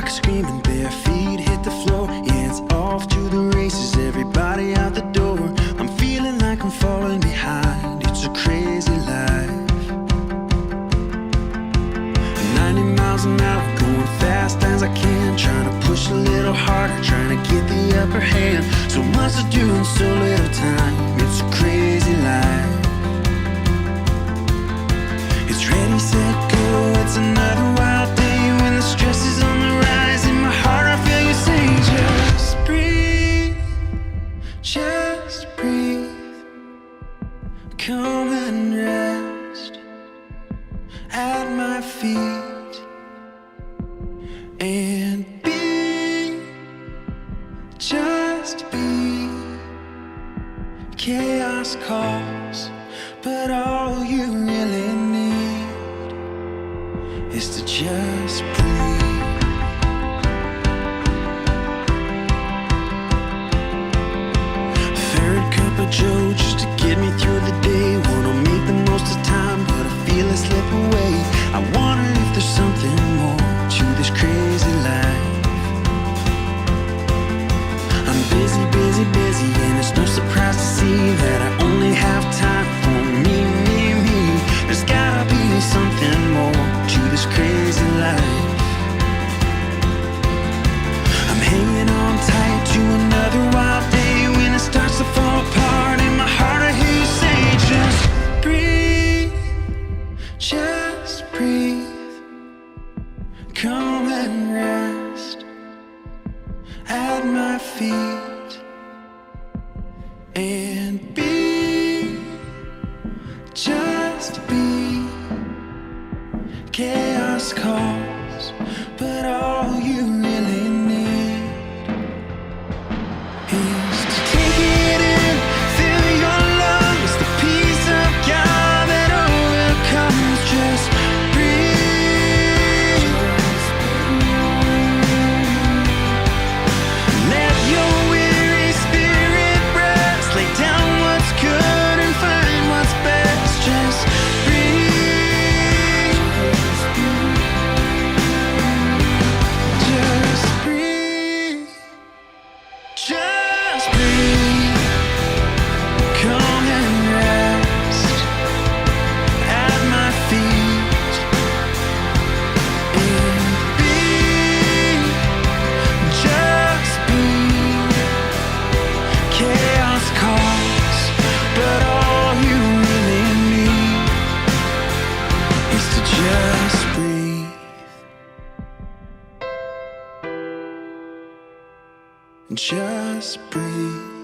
screaming, bare feet hit the floor. Yeah, it's off to the races, everybody out the door. I'm feeling like I'm falling behind, it's a crazy life. 90 miles an hour, going fast as I can, trying to push a little harder, trying to get the upper hand. So much to do in so little time, it's a crazy life. It's ready, set, go, it's another wild day when the stress is on the rise. In my heart I feel you say, just breathe, just breathe. Come and rest at my feet and be, just be. Chaos calls, but all you really need is to just breathe. Third cup of Joe just to get me through the day. Wanna make the most of time, but I feel it slip away. I wonder if there's something more to this crazy life. I'm busy, busy, busy, and it's no surprise to see that I only have time for me, me, me. There's gotta be something more to this crazy life. I'm hanging on tight to another wild day when it starts to fall apart. In my heart I hear you say, just breathe, just breathe. Come and rest at my feet and be, just be. Chaos calls, but all you really need is to take it in, fill your lungs, the peace of God that overcomes. Just breathe. Let your weary spirit rest, lay down what's good and find what's best. Just breathe. Just breathe. Just breathe. Come and rest at my feet and be, just be. Chaos calls, but all you really need is to just breathe. Just breathe.